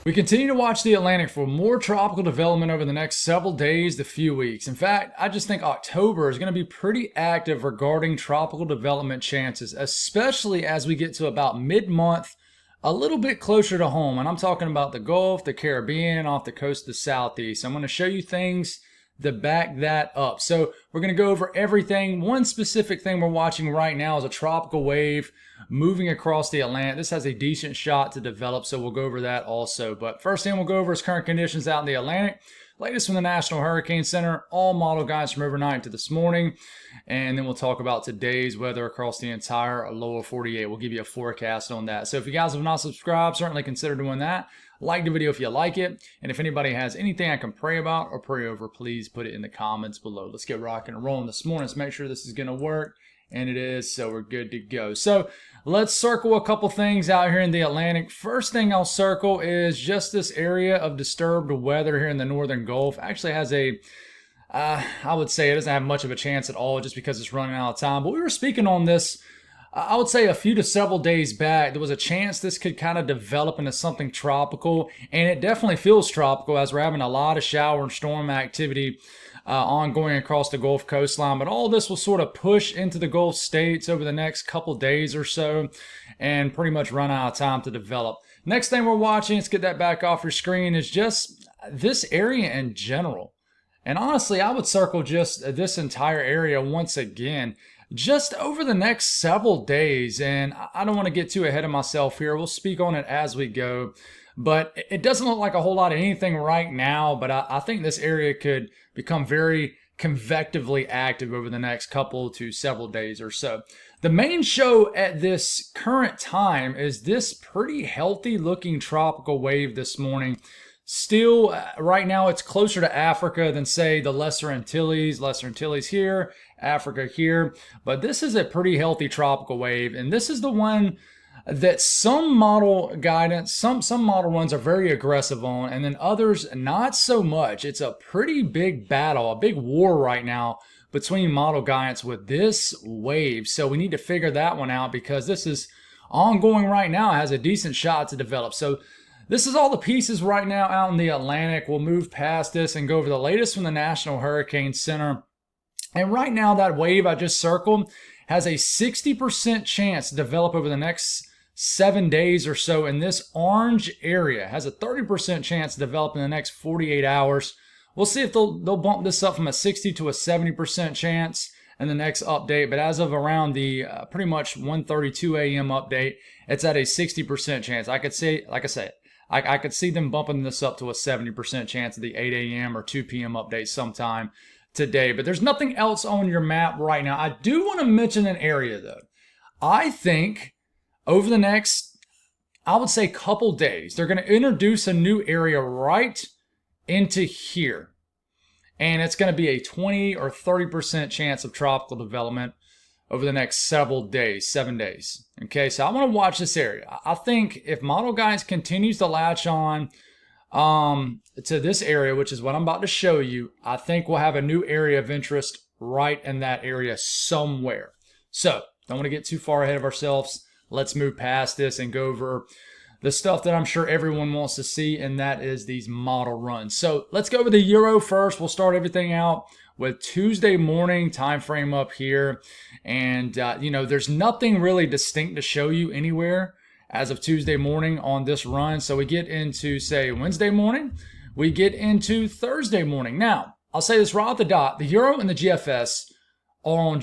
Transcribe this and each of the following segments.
We continue to watch the Atlantic for more tropical development over the next several days to few weeks. In fact, I just think October is going to be pretty active regarding tropical development chances, especially as we get to about mid-month, a little bit closer to home. And I'm talking about the Gulf, the Caribbean, off the coast of the Southeast. I'm going to show you things to back that up. So we're going to go over everything. One specific thing we're watching right now is a tropical wave moving across the Atlantic. This has a decent shot to develop, so we'll go over that also. But first thing we'll go over is current conditions out in the Atlantic. Latest from the National Hurricane Center, all model guides from overnight to this morning. And then we'll talk about today's weather across the entire lower 48. We'll give you a forecast on that. So if you guys have not subscribed, certainly consider doing that. Like the video if you like it. And if anybody has anything I can pray about or pray over, please put it in the comments below. Let's get rocking and rolling this morning. Let's make sure this is going to work. And it is, so we're good to go. So let's circle a couple things out here in the Atlantic. First thing I'll circle is just this area of disturbed weather here in the northern Gulf. Actually has I would say it doesn't have much of a chance at all just because it's running out of time. But we were speaking on this, I would say a few to several days back. There was a chance this could kind of develop into something tropical. And it definitely feels tropical as we're having a lot of shower and storm activity ongoing across the Gulf coastline. But all this will sort of push into the Gulf states over the next couple days or so and pretty much run out of time to develop. Next thing we're watching, let's get that back off your screen, is just this area in general. And honestly, I would circle just this entire area once again, just over the next several days. And I don't want to get too ahead of myself here. We'll speak on it as we go. But it doesn't look like a whole lot of anything right now, but I think this area could become very convectively active over the next couple to several days or so. The main show at this current time is this pretty healthy looking tropical wave this morning. Still, right now it's closer to Africa than, say, the Lesser Antilles. Lesser Antilles here, Africa here. But this is a pretty healthy tropical wave, and this is the one that some model guidance, some model runs are very aggressive on, and then others not so much. It's a pretty big battle, a big war right now between model guidance with this wave. So we need to figure that one out because this is ongoing right now. It has a decent shot to develop. So this is all the pieces right now out in the Atlantic. We'll move past this and go over the latest from the National Hurricane Center. And right now that wave I just circled has a 60% chance to develop over the next 7 days or so in this orange area. Has a 30% chance to develop in the next 48 hours. We'll see if they'll bump this up from a 60 to a 70% chance in the next update. But as of around the pretty much 1:32 a.m. update, it's at a 60% chance. I could say, like I said, I could see them bumping this up to a 70% chance of the 8 a.m. or 2 p.m. update sometime today. But there's nothing else on your map right now. I do want to mention an area though. I think over the next, I would say, couple days, they're going to introduce a new area right into here. And it's going to be a 20 or 30% chance of tropical development over the next several days, 7 days. Okay, so I want to watch this area. I think if model guides continues to latch on to this area, which is what I'm about to show you, I think we'll have a new area of interest right in that area somewhere. So don't want to get too far ahead of ourselves. Let's move past this and go over the stuff that I'm sure everyone wants to see, and that is these model runs. So let's go over the Euro first. We'll start everything out with Tuesday morning time frame up here. And, there's nothing really distinct to show you anywhere as of Tuesday morning on this run. So we get into, say, Wednesday morning. We get into Thursday morning. Now, I'll say this right off the dot. The Euro and the GFS are on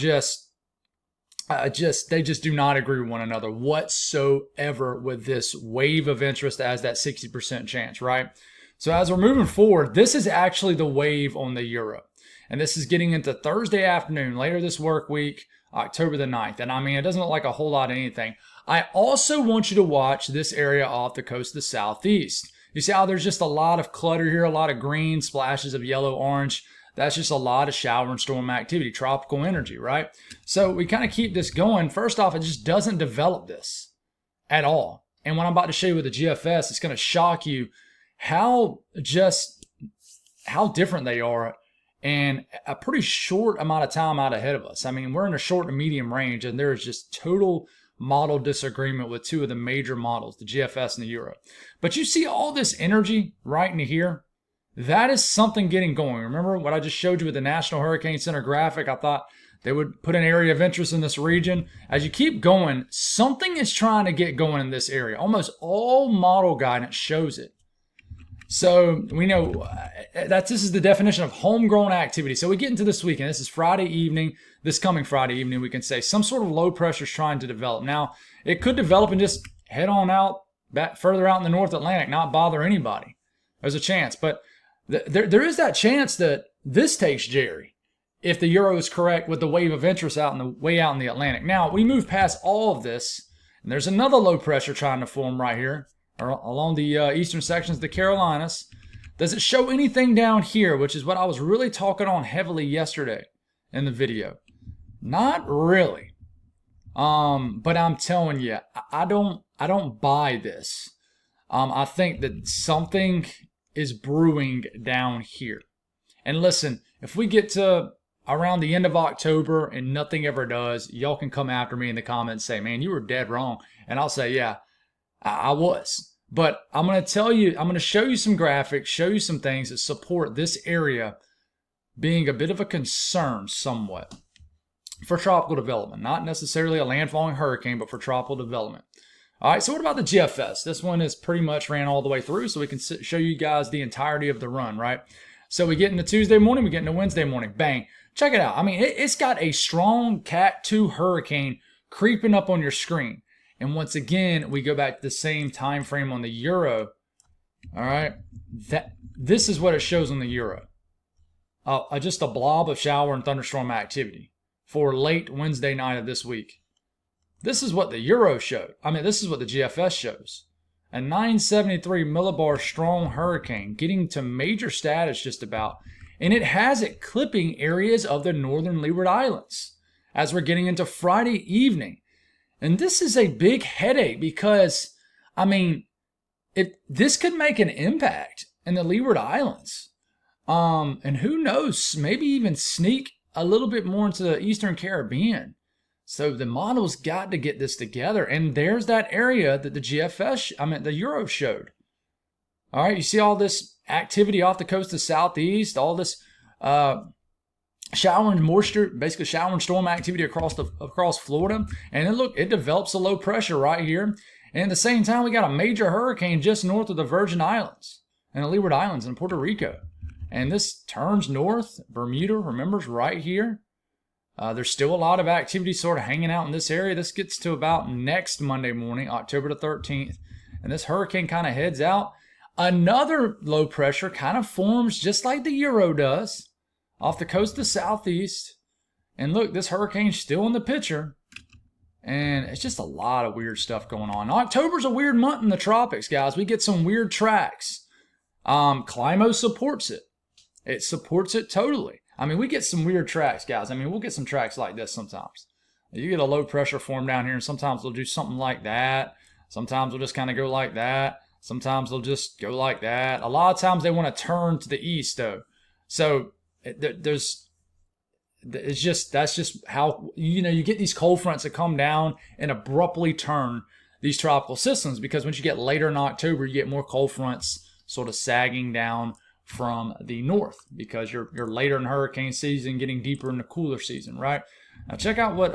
they just do not agree with one another whatsoever with this wave of interest as that 60% chance, right? So as we're moving forward, this is actually the wave on the Euro. And this is getting into Thursday afternoon, later this work week, October the 9th. And I mean, it doesn't look like a whole lot of anything. I also want you to watch this area off the coast of the Southeast. You see how there's just a lot of clutter here, a lot of green, splashes of yellow, orange. That's just a lot of shower and storm activity, tropical energy, right? So we kind of keep this going. First off, it just doesn't develop this at all. And what I'm about to show you with the GFS, it's going to shock you how different they are and a pretty short amount of time out ahead of us. I mean, we're in a short to medium range, and there is just total model disagreement with two of the major models, the GFS and the Euro. But you see all this energy right into here? That is something getting going. Remember what I just showed you with the National Hurricane Center graphic? I thought they would put an area of interest in this region. As you keep going, something is trying to get going in this area. Almost all model guidance shows it. So we know that this is the definition of homegrown activity. So we get into this weekend. This is Friday evening. This coming Friday evening, we can say some sort of low pressure is trying to develop. Now, it could develop and just head on out, back further out in the North Atlantic, not bother anybody. There's a chance. But there is that chance that this takes Jerry, if the Euro is correct with the wave of interest out in the way out in the Atlantic. Now, we move past all of this, and there's another low pressure trying to form right here, or along the eastern sections of the Carolinas. Does it show anything down here, which is what I was really talking on heavily yesterday in the video? Not really. But I'm telling you, I don't buy this. I think that something is brewing down here. And listen, if we get to around the end of October and nothing ever does, y'all can come after me in the comments and say, man, you were dead wrong. And I'll say, yeah, I was. But I'm going to tell you, I'm going to show you some graphics, show you some things that support this area being a bit of a concern somewhat for tropical development. Not necessarily a landfalling hurricane, but for tropical development. All right, so what about the GFS? This one is pretty much ran all the way through, so we can show you guys the entirety of the run, right? So we get into Tuesday morning, we get into Wednesday morning, bang. Check it out. I mean, it's got a strong Cat 2 hurricane creeping up on your screen. And once again, we go back to the same time frame on the Euro. All right, this is what it shows on the Euro. Just a blob of shower and thunderstorm activity for late Wednesday night of this week. This is what the Euro showed. I mean, this is what the GFS shows. A 973 millibar strong hurricane getting to major status just about. And it has it clipping areas of the northern Leeward Islands as we're getting into Friday evening. And this is a big headache because, I mean, this could make an impact in the Leeward Islands. And who knows, maybe even sneak a little bit more into the Eastern Caribbean. So the model's got to get this together. And there's that area that the Euro showed. All right, you see all this activity off the coast of Southeast, all this shower and moisture, basically shower and storm activity across Florida. And then look, it develops a low pressure right here. And at the same time, we got a major hurricane just north of the Virgin Islands and the Leeward Islands and Puerto Rico. And this turns north. Bermuda, remember, is right here. There's still a lot of activity sort of hanging out in this area. This gets to about next Monday morning, October the 13th. And this hurricane kind of heads out. Another low pressure kind of forms just like the Euro does off the coast of the Southeast. And look, this hurricane's still in the picture. And it's just a lot of weird stuff going on. October's a weird month in the tropics, guys. We get some weird tracks. Climo supports it. It supports it totally. I mean, we get some weird tracks, guys. I mean, we'll get some tracks like this sometimes. You get a low pressure form down here, and sometimes they'll do something like that. Sometimes they'll just kind of go like that. Sometimes they'll just go like that. A lot of times they want to turn to the east, though. So that's just how, you get these cold fronts that come down and abruptly turn these tropical systems, because once you get later in October, you get more cold fronts sort of sagging down from the north, because you're later in hurricane season, getting deeper in the cooler season, right? Now check out what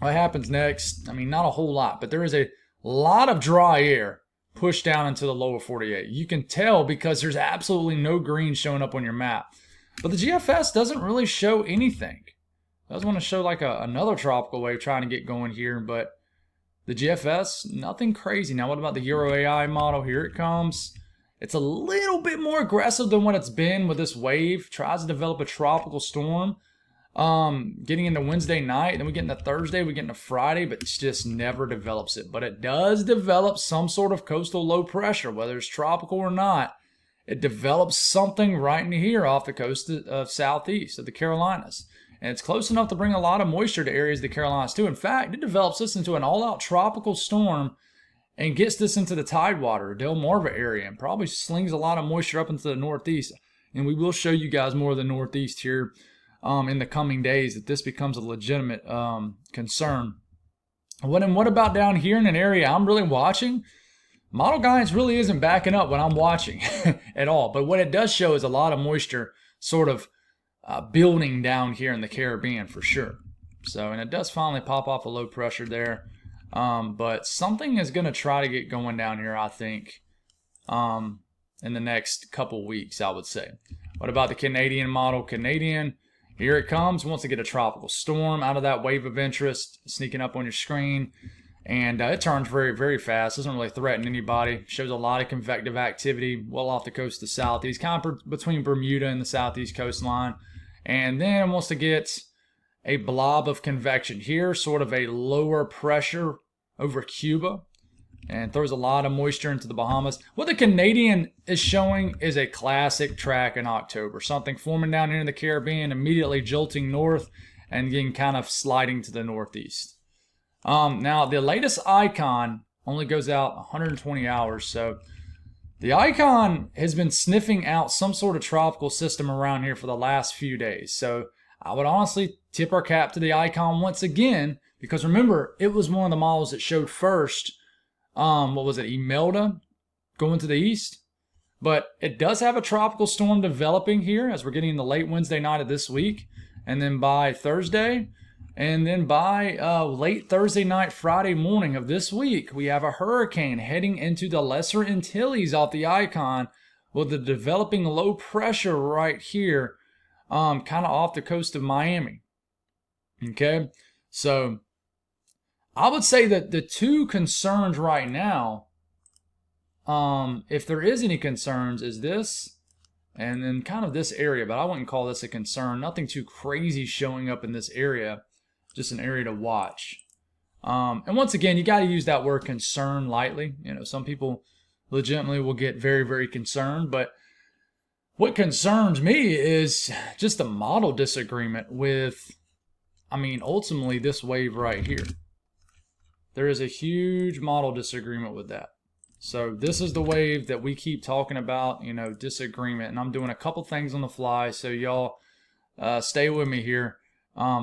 happens next. I mean, not a whole lot, but there is a lot of dry air pushed down into the lower 48. You can tell because there's absolutely no green showing up on your map. But the GFS doesn't really show anything. It does want to show like another tropical wave trying to get going here, but the GFS, nothing crazy. Now what about the Euro AI model? Here it comes. It's a little bit more aggressive than what it's been with this wave. Tries to develop a tropical storm. Getting into Wednesday night, then we get into Thursday, we get into Friday, but it just never develops it. But it does develop some sort of coastal low pressure, whether it's tropical or not. It develops something right in here off the coast of Southeast of the Carolinas. And it's close enough to bring a lot of moisture to areas of the Carolinas too. In fact, it develops this into an all-out tropical storm and gets this into the Tidewater, Delmarva area, and probably slings a lot of moisture up into the Northeast. And we will show you guys more of the Northeast here in the coming days, that this becomes a legitimate concern What about down here in an area I'm really watching? Model guidance really isn't backing up what I'm watching at all. But what it does show is a lot of moisture sort of building down here in the Caribbean for sure. So, and it does finally pop off a low pressure there. But something is going to try to get going down here, I think, in the next couple weeks, I would say. What about the Canadian model? Canadian, here it comes. Wants to get a tropical storm out of that wave of interest sneaking up on your screen. And it turns very, very fast. Doesn't really threaten anybody. Shows a lot of convective activity well off the coast of the southeast, kind of between Bermuda and the southeast coastline. And then wants to get a blob of convection here, sort of a lower pressure over Cuba, and throws a lot of moisture into the Bahamas. What the Canadian is showing is a classic track in October. Something forming down here in the Caribbean, immediately jolting north and getting kind of sliding to the northeast. Now, the latest icon only goes out 120 hours, so the icon has been sniffing out some sort of tropical system around here for the last few days. So I would honestly tip our cap to the icon once again, because remember, it was one of the models that showed first, what was it, Imelda going to the east? But it does have a tropical storm developing here as we're getting the late Wednesday night of this week. And then by Thursday, and then by late Thursday night, Friday morning of this week, we have a hurricane heading into the Lesser Antilles off the icon with the developing low pressure right here, kind of off the coast of Miami. Okay, so I would say that the two concerns right now, if there is any concerns, is this and then kind of this area, but I wouldn't call this a concern. Nothing too crazy showing up in this area. Just an area to watch. And once again, you got to use that word concern lightly. You know, some people legitimately will get very, very concerned. But what concerns me is just the model disagreement with, I mean, ultimately this wave right here. There is a huge model disagreement with that. So this is the wave that we keep talking about, you know, disagreement. And I'm doing a couple things on the fly, so y'all stay with me here.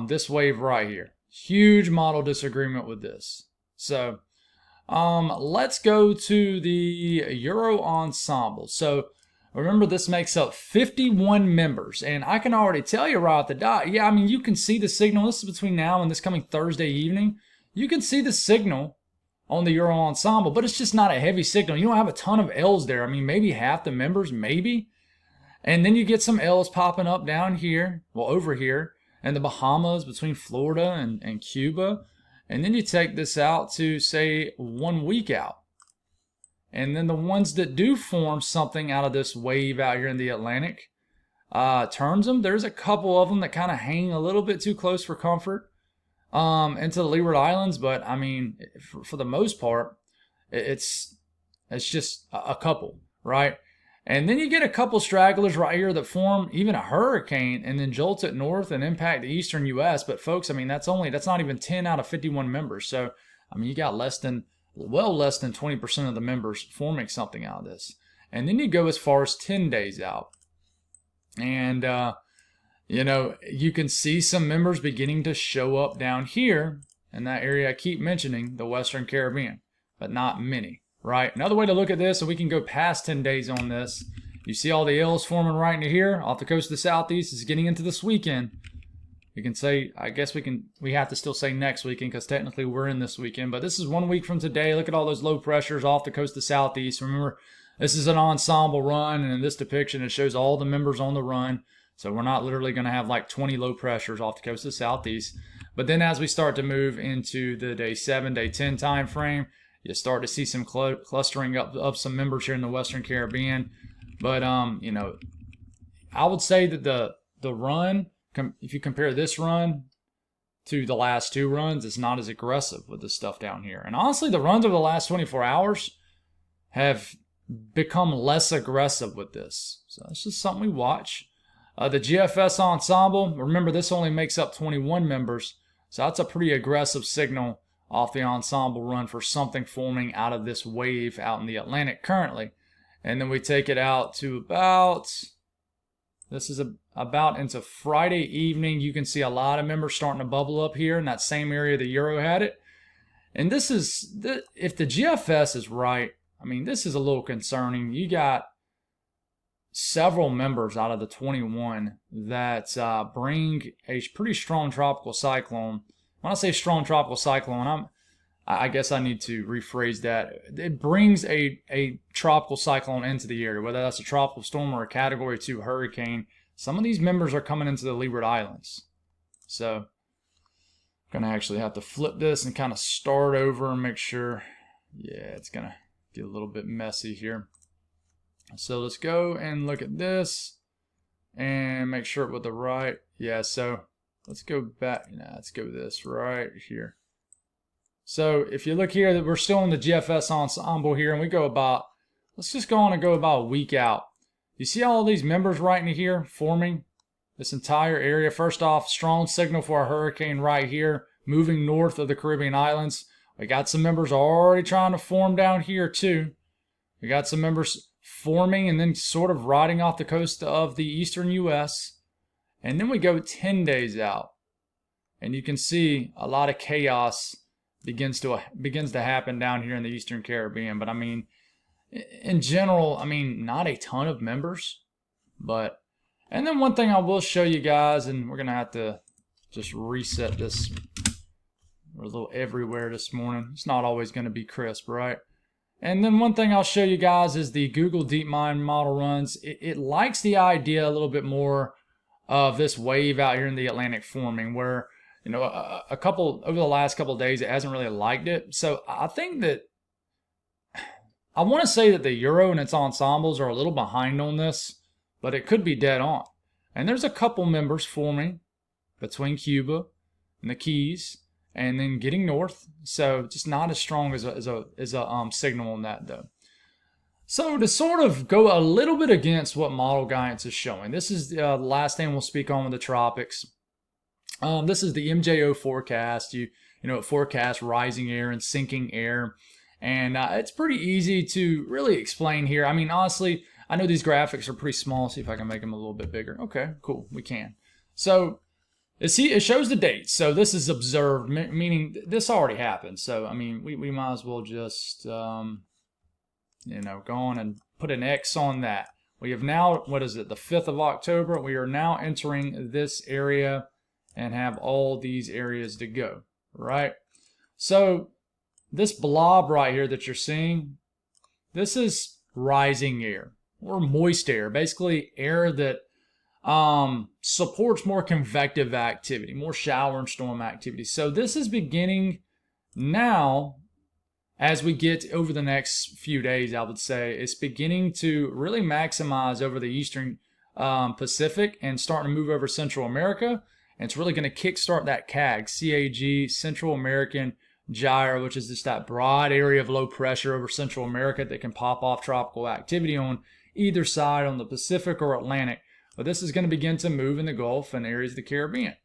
This wave right here, huge model disagreement with this. So let's go to the Euro Ensemble. So remember, this makes up 51 members, and I can already tell you right at the dot, yeah, I mean, you can see the signal. This is between now and this coming Thursday evening. You can see the signal on the Euro Ensemble, but it's just not a heavy signal. You don't have a ton of L's there. I mean, maybe half the members, maybe. And then you get some L's popping up down here, well, over here, and the Bahamas between Florida and Cuba. And then you take this out to, say, 1 week out. And then the ones that do form something out of this wave out here in the Atlantic, turns them. There's a couple of them that kind of hang a little bit too close for comfort into the Leeward Islands. But, I mean, for the most part, it's just a couple, right? And then you get a couple stragglers right here that form even a hurricane and then jolt it north and impact the eastern U.S. But folks, I mean, that's not even 10 out of 51 members. So, I mean, you got less than 20% of the members forming something out of this. And then you go as far as 10 days out. And, you know, you can see some members beginning to show up down here in that area I keep mentioning, the Western Caribbean, but not many. Right. Another way to look at this, and we can go past 10 days on this. You see all the L's forming right into here off the coast of the southeast. Is getting into this weekend. We can say, I guess we have to still say next weekend because technically we're in this weekend. But this is 1 week from today. Look at all those low pressures off the coast of the southeast. Remember, this is an ensemble run, and in this depiction, it shows all the members on the run. So we're not literally going to have like 20 low pressures off the coast of the southeast. But then as we start to move into the day 7, day 10 time frame, you start to see some clustering up of some members here in the Western Caribbean. But, you know, I would say that the run, if you compare this run to the last two runs, it's not as aggressive with this stuff down here. And honestly, the runs over the last 24 hours have become less aggressive with this. So it's just something we watch. The GFS Ensemble, remember, this only makes up 21 members. So that's a pretty aggressive signal off the ensemble run for something forming out of this wave out in the Atlantic currently. And then we take it out to about, this is about into Friday evening. You can see a lot of members starting to bubble up here in that same area the Euro had it. And this is, if the GFS is right, I mean, this is a little concerning. You got several members out of the 21 that bring a pretty strong tropical cyclone. When I say strong tropical cyclone, I guess I need to rephrase that. It brings a tropical cyclone into the area, whether that's a tropical storm or a Category 2 hurricane. Some of these members are coming into the Leeward Islands. So I'm going to actually have to flip this and kind of start over and make sure. Yeah, it's going to get a little bit messy here. So let's go and look at this and make sure it with the right. Yeah, so let's go back. Let's go this right here. So if you look here, that we're still in the GFS ensemble here, and we go about, let's just go on and go about a week out. You see all these members right in here forming this entire area. First off, strong signal for a hurricane right here, moving north of the Caribbean islands. We got some members already trying to form down here too. We got some members forming and then sort of riding off the coast of the eastern U.S. And then we go 10 days out, and you can see a lot of chaos begins to happen down here in the Eastern Caribbean. But I mean, in general, I mean, not a ton of members, but, and then one thing I will show you guys, and we're gonna have to just reset this. We're a little everywhere this morning. It's not always going to be crisp, right? And then one thing I'll show you guys is the Google DeepMind model runs. It likes the idea a little bit more of this wave out here in the Atlantic forming, where, you know, over the last couple of days, it hasn't really liked it. So I think that, I want to say that the Euro and its ensembles are a little behind on this, but it could be dead on. And there's a couple members forming between Cuba and the Keys, and then getting north. So just not as strong as a signal on that though. So to sort of go a little bit against what model guidance is showing, this is the last thing we'll speak on with the tropics. This is the MJO forecast. You know, it forecasts rising air and sinking air. And it's pretty easy to really explain here. I mean, honestly, I know these graphics are pretty small. See if I can make them a little bit bigger. Okay, cool, we can. So it shows the dates. So this is observed, meaning this already happened. So, I mean, we might as well just, you know, go on and put an X on that. We have now, what is it, the 5th of October. We are now entering this area and have all these areas to go, right? So this blob right here that you're seeing, this is rising air or moist air, basically air that supports more convective activity, more shower and storm activity. So this is beginning now, as we get over the next few days, I would say, it's beginning to really maximize over the Eastern Pacific and starting to move over Central America. And it's really going to kickstart that CAG, Central American gyre, which is just that broad area of low pressure over Central America that can pop off tropical activity on either side, on the Pacific or Atlantic. But this is going to begin to move in the Gulf and areas of the Caribbean.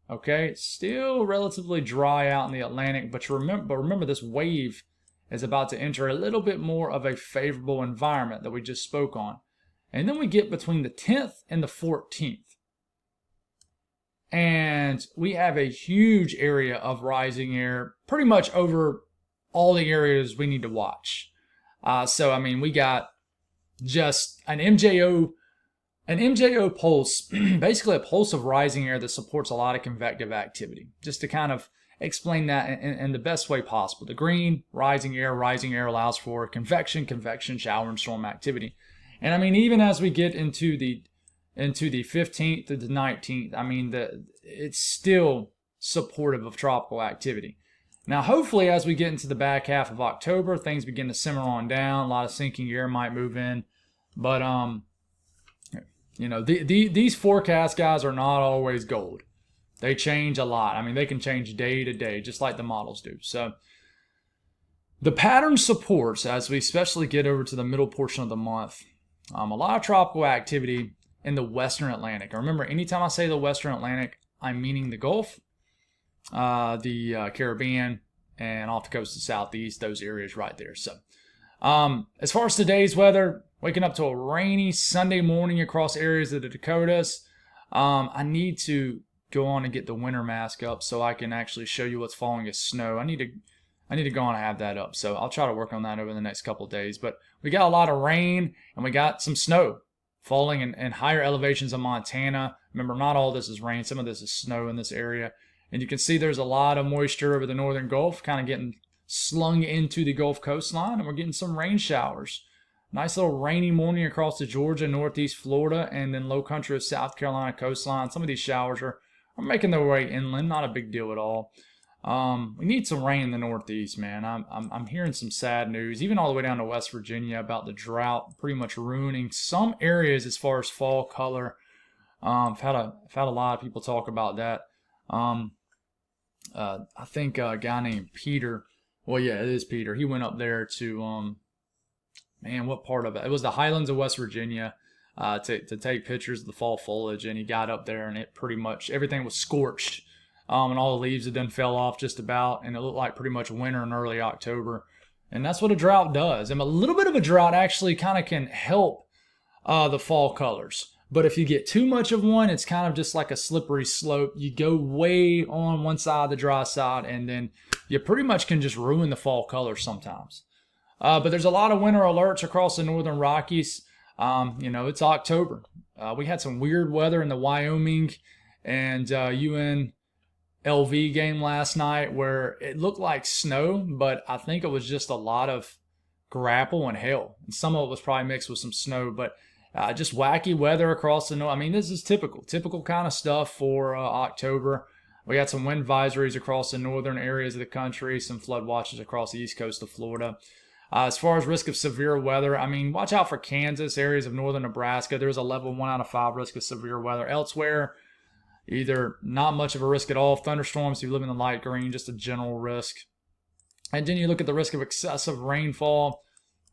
Okay, it's still relatively dry out in the Atlantic, but remember this wave is about to enter a little bit more of a favorable environment that we just spoke on. And then we get between the 10th and the 14th. And we have a huge area of rising air, pretty much over all the areas we need to watch. So, I mean, we got just an MJO pulse, basically a pulse of rising air that supports a lot of convective activity. Just to kind of explain that in the best way possible. The green, rising air allows for convection, shower and storm activity. And I mean, even as we get into the 15th to the 19th, I mean, it's still supportive of tropical activity. Now, hopefully, as we get into the back half of October, things begin to simmer on down. A lot of sinking air might move in. But, you know, these forecast guys are not always gold. They change a lot. I mean, they can change day to day, just like the models do. So the pattern supports, as we especially get over to the middle portion of the month, a lot of tropical activity in the Western Atlantic. Remember, anytime I say the Western Atlantic, I'm meaning the Gulf, the Caribbean, and off the coast of the Southeast, those areas right there. So as far as today's weather, waking up to a rainy Sunday morning across areas of the Dakotas. I need to go on and get the winter mask up so I can actually show you what's falling as snow. I need to I need to go on and have that up. So I'll try to work on that over the next couple of days. But we got a lot of rain and we got some snow falling in higher elevations of Montana. Remember, not all this is rain. Some of this is snow in this area. And you can see there's a lot of moisture over the northern Gulf, kind of getting slung into the Gulf coastline, and we're getting some rain showers. Nice little rainy morning across the Georgia, northeast Florida, and then low country of South Carolina coastline. Some of these showers are making their way inland. Not a big deal at all. We need some rain in the northeast, man. I'm hearing some sad news, even all the way down to West Virginia, about the drought pretty much ruining some areas as far as fall color. I've had a lot of people talk about that. I think a guy named Peter. Well, yeah, it is Peter. He went up there to man, what part of it? It was the Highlands of West Virginia to take pictures of the fall foliage, and he got up there, and it pretty much everything was scorched. And all the leaves had done fell off just about, and it looked like pretty much winter in early October. And that's what a drought does. And a little bit of a drought actually kind of can help the fall colors. But if you get too much of one, it's kind of just like a slippery slope. You go way on one side, the dry side, and then you pretty much can just ruin the fall colors sometimes. But there's a lot of winter alerts across the northern Rockies. It's October. We had some weird weather in the Wyoming and UNLV game last night where it looked like snow, but I think it was just a lot of grapple and hail. And some of it was probably mixed with some snow, but just wacky weather across the north. I mean, this is typical kind of stuff for October. We got some wind advisories across the northern areas of the country, some flood watches across the east coast of Florida. As far as risk of severe weather, I mean, watch out for Kansas, areas of northern Nebraska. There's a level 1 out of 5 risk of severe weather. Elsewhere, either not much of a risk at all. Thunderstorms, if you live in the light green, just a general risk. And then you look at the risk of excessive rainfall.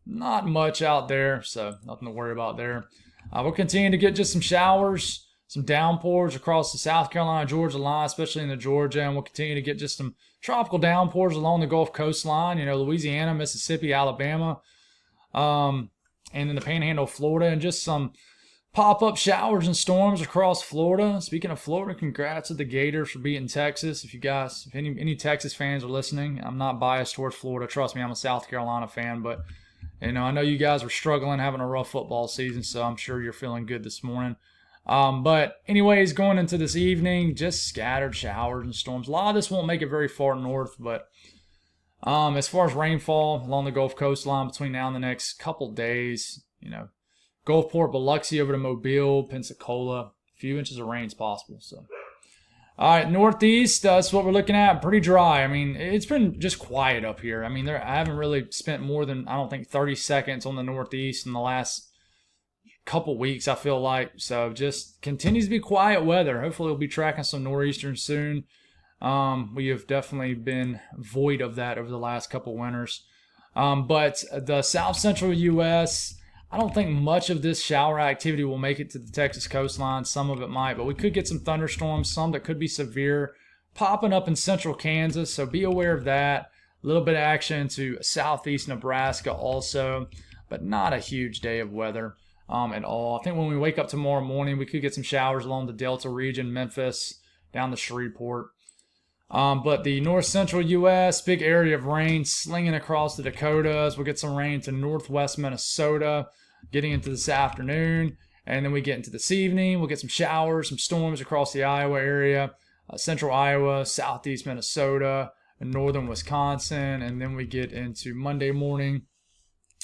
Not much out there, so nothing to worry about there. We'll continue to get just some showers, some downpours across the South Carolina, Georgia line, especially in the Georgia, and we'll continue to get just some tropical downpours along the Gulf coastline, Louisiana, Mississippi, Alabama, and then the Panhandle of Florida, and just some pop-up showers and storms across Florida. Speaking of Florida, congrats to the Gators for beating Texas. If any Texas fans are listening, I'm not biased towards Florida. Trust me, I'm a South Carolina fan, but I know you guys were struggling, having a rough football season, so I'm sure you're feeling good this morning. But anyways, going into this evening, just scattered showers and storms. A lot of this won't make it very far north, but as far as rainfall along the Gulf coastline between now and the next couple days, Gulfport, Biloxi over to Mobile, Pensacola, a few inches of rain is possible. So, all right, northeast, that's what we're looking at. Pretty dry. I mean, it's been just quiet up here. I mean, I haven't really spent more than, I don't think, 30 seconds on the northeast in the last couple weeks, I feel like. So just continues to be quiet weather. Hopefully we'll be tracking some nor'easters soon. We have definitely been void of that over the last couple winters. But the south central U.S., I don't think much of this shower activity will make it to the Texas coastline. Some of it might, but we could get some thunderstorms, some that could be severe, popping up in central Kansas, so be aware of that. A little bit of action to southeast Nebraska also, but not a huge day of weather at all. I think when we wake up tomorrow morning, we could get some showers along the Delta region, Memphis, down to Shreveport. But the north central U.S., big area of rain slinging across the Dakotas. We'll get some rain to northwest Minnesota getting into this afternoon. And then we get into this evening. We'll get some showers, some storms across the Iowa area, central Iowa, southeast Minnesota, and northern Wisconsin. And then we get into Monday morning.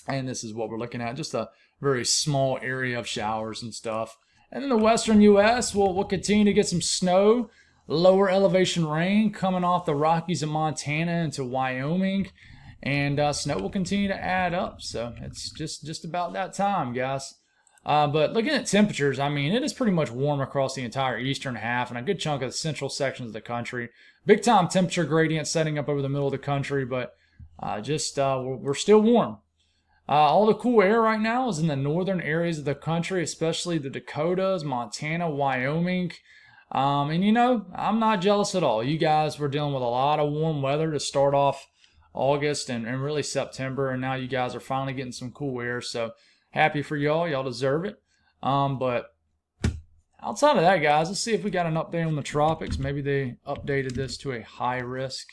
And this is what we're looking at, just a very small area of showers and stuff. And then the western U.S., we'll continue to get some snow. Lower elevation rain coming off the Rockies of Montana into Wyoming, and snow will continue to add up. So it's just about that time, guys. But looking at temperatures, I mean, it is pretty much warm across the entire eastern half and a good chunk of the central sections of the country. Big time temperature gradient setting up over the middle of the country, but we're still warm. All the cool air right now is in the northern areas of the country, especially the Dakotas, Montana, Wyoming. I'm not jealous at all. You guys were dealing with a lot of warm weather to start off August and really September, and now you guys are finally getting some cool air, so happy for y'all. Y'all deserve it. But outside of that, guys, let's see if we got an update on the tropics. Maybe they updated this to a high risk.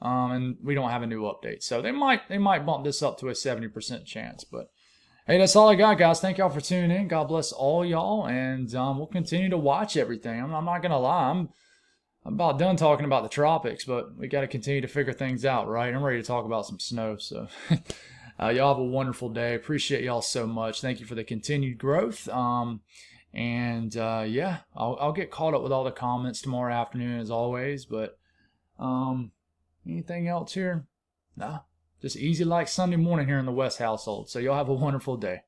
and we don't have a new update. So they might bump this up to a 70% chance. But hey, that's all I got, guys. Thank y'all for tuning in. God bless all y'all, and we'll continue to watch everything. I'm not gonna lie, I'm about done talking about the tropics, but we got to continue to figure things out, right? I'm ready to talk about some snow. So y'all have a wonderful day. Appreciate y'all so much. Thank you for the continued growth. Yeah, I'll get caught up with all the comments tomorrow afternoon as always. But anything else here? Nah, just easy like Sunday morning here in the West household. So y'all have a wonderful day.